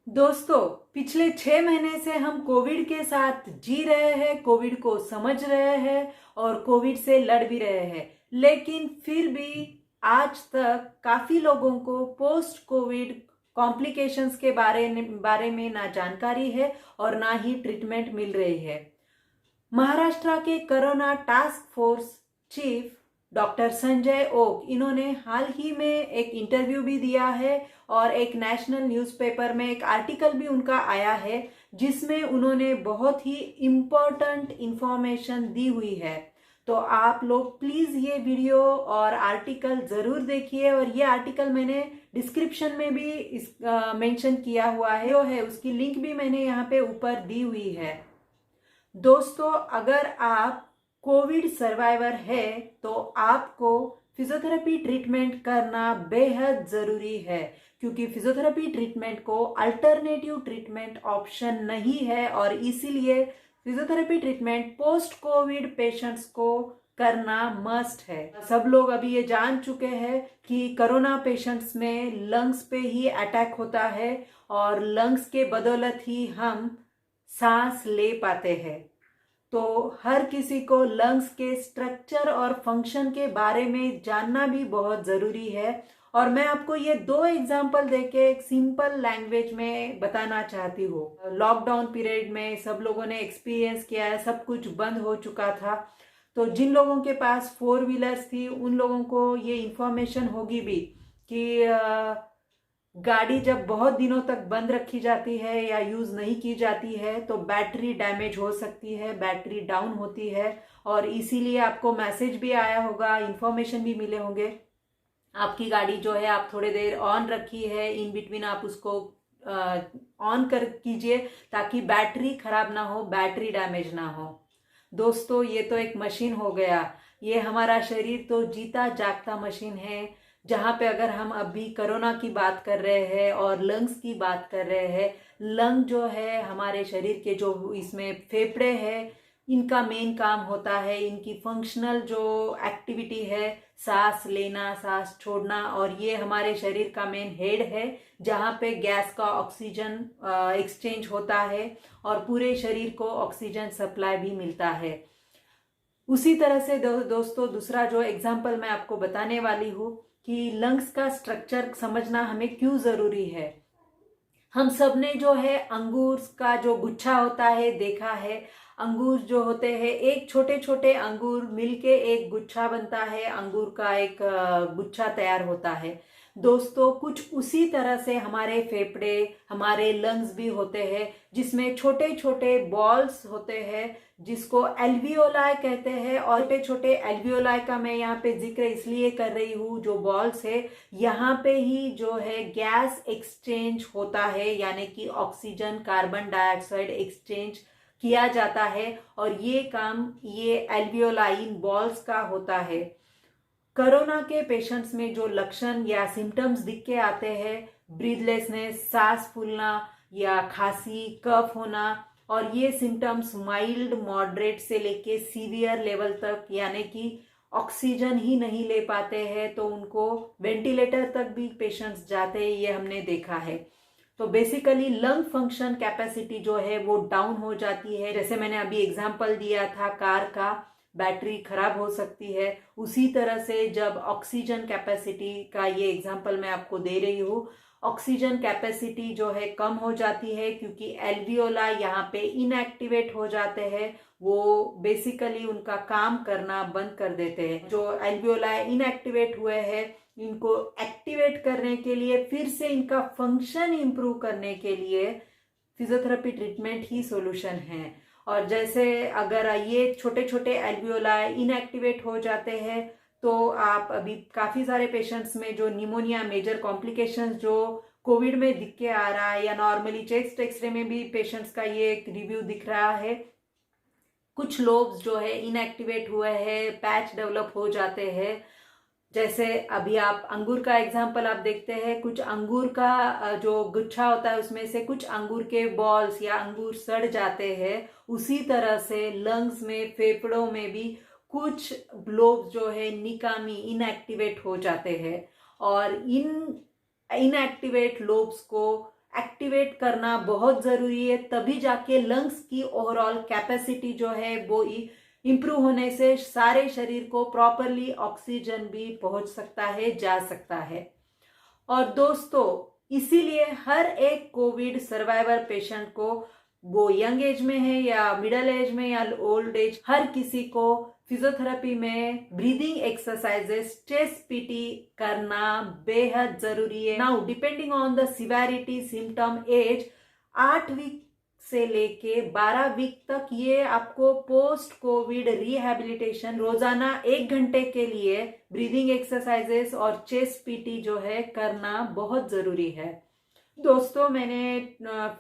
दोस्तों, पिछले 6 महीने से हम कोविड के साथ जी रहे हैं, कोविड को समझ रहे हैं और कोविड से लड़ भी रहे हैं। लेकिन फिर भी आज तक काफी लोगों को पोस्ट कोविड कॉम्प्लिकेशंस के बारे में ना जानकारी है और ना ही ट्रीटमेंट मिल रही है। महाराष्ट्र के corona task force chief doctor Sanjay Oak, इन्होंने हाल ही में एक इंटरव्यू भी दिया है और एक नेशनल न्यूज़पेपर में एक आर्टिकल भी उनका आया है, जिसमें उन्होंने बहुत ही इम्पोर्टेंट इंफॉर्मेशन दी हुई है। तो आप लोग प्लीज ये वीडियो और आर्टिकल जरूर देखिए, और ये आर्टिकल मैंने डिस्क्रिप्शन में भी मेंशन किया हुआ है, जो है उसकी लिंक भी मैंने यहाँ पे ऊपर दी हुई है। दोस्तों, अगर आप कोविड सर्वाइवर है तो आपको फिजियोथेरेपी ट्रीटमेंट करना बेहद ज़रूरी है, क्योंकि फिजियोथेरेपी ट्रीटमेंट को अल्टरनेटिव ट्रीटमेंट ऑप्शन नहीं है और इसीलिए physiotherapy treatment post Covid patients को करना मस्ट है। सब लोग अभी ये जान चुके हैं कि कोरोना पेशेंट्स में लंग्स पे ही अटैक होता है और लंग्स के बदौलत ही हम सांस ले पाते हैं। तो हर किसी को लंग्स के स्ट्रक्चर और फंक्शन के बारे में जानना भी बहुत ज़रूरी है, और मैं आपको ये दो एग्जाम्पल देके एक सिंपल लैंग्वेज में बताना चाहती हूँ। लॉकडाउन पीरियड में सब लोगों ने एक्सपीरियंस किया है, सब कुछ बंद हो चुका था। तो जिन लोगों के पास 4 व्हीलर्स थी उन लोगों को ये इंफॉर्मेशन होगी भी कि गाड़ी जब बहुत दिनों तक बंद रखी जाती है या यूज़ नहीं की जाती है तो बैटरी डैमेज हो सकती है, बैटरी डाउन होती है, और इसीलिए आपको मैसेज भी आया होगा, इंफॉर्मेशन भी मिले होंगे। आपकी गाड़ी जो है आप थोड़े देर ऑन रखी है, इन बिटवीन आप उसको ऑन कर कीजिए ताकि बैटरी खराब ना हो, बैटरी डैमेज ना हो। दोस्तों, ये तो एक मशीन हो गया। ये हमारा शरीर तो जीता जागता मशीन है, जहाँ पे अगर हम अभी कोरोना की बात कर रहे हैं और लंग्स की बात कर रहे हैं। लंग जो है हमारे शरीर के, जो इसमें फेफड़े हैं, इनका मेन काम होता है, इनकी फंक्शनल जो एक्टिविटी है सांस लेना, सांस छोड़ना, और ये हमारे शरीर का मेन हेड है, जहाँ पे गैस का ऑक्सीजन एक्सचेंज होता है और पूरे शरीर को ऑक्सीजन सप्लाई भी मिलता है। उसी तरह से दोस्तों, दूसरा जो एग्जाम्पल मैं आपको बताने वाली हूँ कि लंग्स का स्ट्रक्चर समझना हमें क्यों ज़रूरी है। हम सब ने जो है अंगूर का जो गुच्छा होता है देखा है। अंगूर जो होते हैं, एक छोटे छोटे अंगूर मिलके एक गुच्छा बनता है, अंगूर का एक गुच्छा तैयार होता है। दोस्तों, कुछ उसी तरह से हमारे फेफड़े, हमारे लंग्स भी होते हैं, जिसमें छोटे छोटे बॉल्स होते हैं जिसको एल्वियोलाई कहते हैं। और छोटे छोटे एल्वियोलाई का मैं यहाँ पे जिक्र इसलिए कर रही हूँ, जो बॉल्स है यहाँ पे ही जो है गैस एक्सचेंज होता है, यानी कि ऑक्सीजन कार्बन डाइऑक्साइड एक्सचेंज किया जाता है, और ये काम ये एल्वियोलाइन बॉल्स का होता है। कोरोना के पेशेंट्स में जो लक्षण या सिम्टम्स दिख के आते हैं, ब्रीथलेसनेस, सांस फूलना या खांसी, कफ होना, और ये सिम्टम्स माइल्ड मॉडरेट से लेके सीवियर लेवल तक, यानी कि ऑक्सीजन ही नहीं ले पाते हैं तो उनको वेंटिलेटर तक भी पेशेंट्स जाते हैं, ये हमने देखा है। तो बेसिकली लंग फंक्शन कैपेसिटी जो है वो डाउन हो जाती है। जैसे मैंने अभी एग्जांपल दिया था कार का, बैटरी खराब हो सकती है। उसी तरह से जब ऑक्सीजन कैपेसिटी का ये एग्जांपल मैं आपको दे रही हूँ, ऑक्सीजन कैपेसिटी जो है कम हो जाती है क्योंकि एल्वियोला यहाँ पे इनएक्टिवेट हो जाते हैं, वो बेसिकली उनका काम करना बंद कर देते हैं। जो एल्वियोला इनएक्टिवेट हुए हैं, इनको एक्टिवेट करने के लिए, फिर से इनका फंक्शन इंप्रूव करने के लिए फिजियोथेरेपी ट्रीटमेंट ही सॉल्यूशन है। और जैसे अगर ये छोटे छोटे एल्वियोलाई इनएक्टिवेट हो जाते हैं तो आप अभी काफ़ी सारे पेशेंट्स में जो निमोनिया, मेजर कॉम्प्लिकेशंस जो कोविड में दिख के आ रहा है, या नॉर्मली चेस्ट एक्सरे में भी पेशेंट्स का ये एक रिव्यू दिख रहा है, कुछ लोब्स जो है इनएक्टिवेट हुए हैं, पैच डेवलप हो जाते हैं। जैसे अभी आप अंगूर का एग्जाम्पल आप देखते हैं, कुछ अंगूर का जो गुच्छा होता है उसमें से कुछ अंगूर के बॉल्स या अंगूर सड़ जाते हैं। उसी तरह से लंग्स में, फेफड़ों में भी कुछ लोब्स जो है निकामी, इनएक्टिवेट हो जाते हैं, और इन इनएक्टिवेट लोब्स को एक्टिवेट करना बहुत ज़रूरी है, तभी जाके लंग्स की ओवरऑल कैपेसिटी जो है वो इम्प्रूव होने से सारे शरीर को प्रॉपरली ऑक्सीजन भी पहुंच सकता है, जा सकता है। और दोस्तों, इसीलिए हर एक कोविड सर्वाइवर पेशेंट को, वो यंग एज में है या मिडिल एज में या ओल्ड एज, हर किसी को फिजियोथेरेपी में ब्रीदिंग एक्सरसाइजेस, चेस्ट पीटी करना बेहद जरूरी है। Now depending on the severity, symptom, age, 8 week से लेके 12 वीक तक ये आपको पोस्ट कोविड रिहैबिलिटेशन रोजाना 1 घंटे के लिए ब्रीदिंग एक्सरसाइजेस और चेस्ट पीटी जो है करना बहुत जरूरी है। दोस्तों, मैंने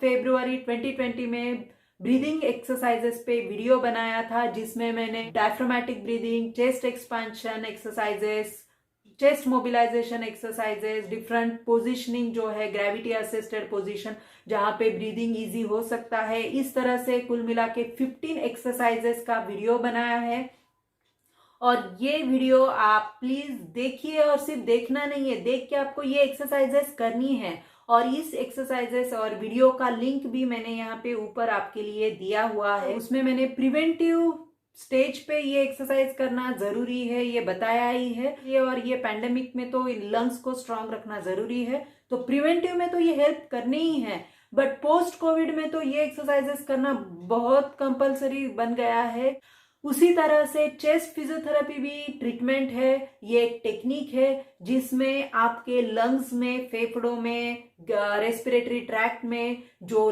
फरवरी 2020 में ब्रीदिंग एक्सरसाइजेस पे वीडियो बनाया था, जिसमें मैंने diaphragmatic breathing, chest expansion exercises, chest mobilisation exercises, different positioning जो है ग्रेविटी असिस्टेड पोजीशन जहां पे ब्रीदिंग इजी हो सकता है, इस तरह से कुल मिला के 15 एक्सरसाइजेस का वीडियो बनाया है। और ये वीडियो आप प्लीज देखिए, और सिर्फ देखना नहीं है, देख के आपको ये एक्सरसाइजेस करनी है। और इस एक्सरसाइजेस और वीडियो का लिंक भी मैंने यहाँ पे ऊपर आपके लिए दिया हुआ है। उसमें मैंने प्रिवेंटिव स्टेज पे ये एक्सरसाइज करना जरूरी है ये बताया ही है। ये और ये पैंडेमिक में तो लंग्स को स्ट्रांग रखना जरूरी है, तो प्रिवेंटिव में तो ये हेल्प करनी ही है, बट पोस्ट कोविड में तो ये एक्सरसाइजेस करना बहुत कंपलसरी बन गया है। उसी तरह से चेस्ट फिजियोथेरेपी भी ट्रीटमेंट है। ये एक टेक्निक है जिसमें आपके लंग्स में, फेफड़ों में, रेस्पिरेटरी ट्रैक्ट में जो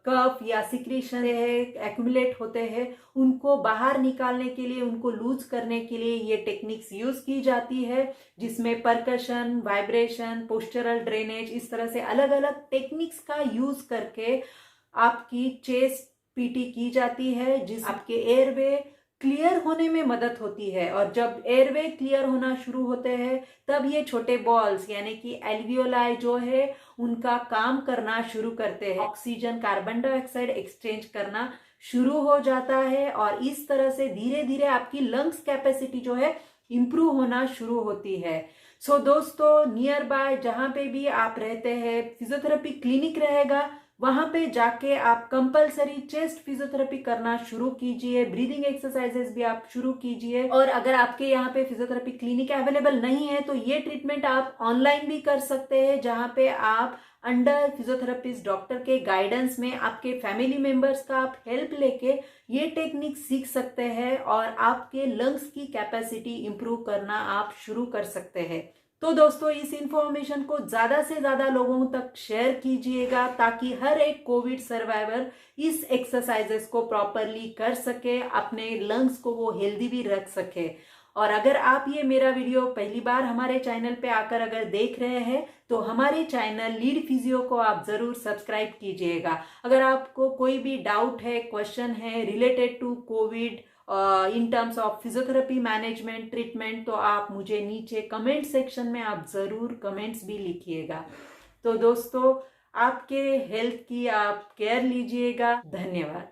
कफ या सिक्रीशन है एक्यूमुलेट होते हैं, उनको बाहर निकालने के लिए, उनको लूज करने के लिए ये टेक्निक्स यूज की जाती है, जिसमें परकशन, वाइब्रेशन, पोस्चरल ड्रेनेज, इस तरह से अलग अलग टेक्निक्स का यूज करके आपकी चेस्ट पीटी की जाती है, जिस आपके एयरवे क्लियर होने में मदद होती है। और जब एयरवे क्लियर होना शुरू होते हैं, तब ये छोटे बॉल्स यानी कि एल्वियोलाई जो है उनका काम करना शुरू करते हैं, ऑक्सीजन कार्बन डाइऑक्साइड एक्सचेंज करना शुरू हो जाता है, और इस तरह से धीरे धीरे आपकी लंग्स कैपेसिटी जो है इंप्रूव होना शुरू होती है। सो दोस्तों, नियर बाय जहां पे भी आप रहते हैं, फिजियोथेरेपी क्लिनिक रहेगा, वहां पे जाके आप कंपलसरी चेस्ट फिजियोथेरेपी करना शुरू कीजिए, ब्रीदिंग एक्सरसाइजेस भी आप शुरू कीजिए। और अगर आपके यहाँ पे फिजियोथेरेपी क्लिनिक अवेलेबल नहीं है, तो ये ट्रीटमेंट आप ऑनलाइन भी कर सकते हैं, जहां पे आप अंडर फिजियोथेरेपिस्ट डॉक्टर के गाइडेंस में आपके फैमिली मेंबर्स का आप हेल्प लेके ये टेक्निक सीख सकते हैं और आपके लंग्स की कैपेसिटी इंप्रूव करना आप शुरू कर सकते हैं। तो दोस्तों, इस इंफॉर्मेशन को ज्यादा से ज्यादा लोगों तक शेयर कीजिएगा, ताकि हर एक कोविड सर्वाइवर इस एक्सरसाइजेस को प्रॉपरली कर सके, अपने लंग्स को वो हेल्दी भी रख सके। और अगर आप ये मेरा वीडियो पहली बार हमारे चैनल पे आकर अगर देख रहे हैं, तो हमारे चैनल लीड फिजियो को आप जरूर सब्सक्राइब कीजिएगा। अगर आपको कोई भी डाउट है, क्वेश्चन है related to COVID in terms of physiotherapy management, treatment, तो आप मुझे नीचे कमेंट सेक्शन में आप जरूर कमेंट्स भी लिखिएगा। तो दोस्तों, आपके हेल्थ की आप केयर लीजिएगा। धन्यवाद।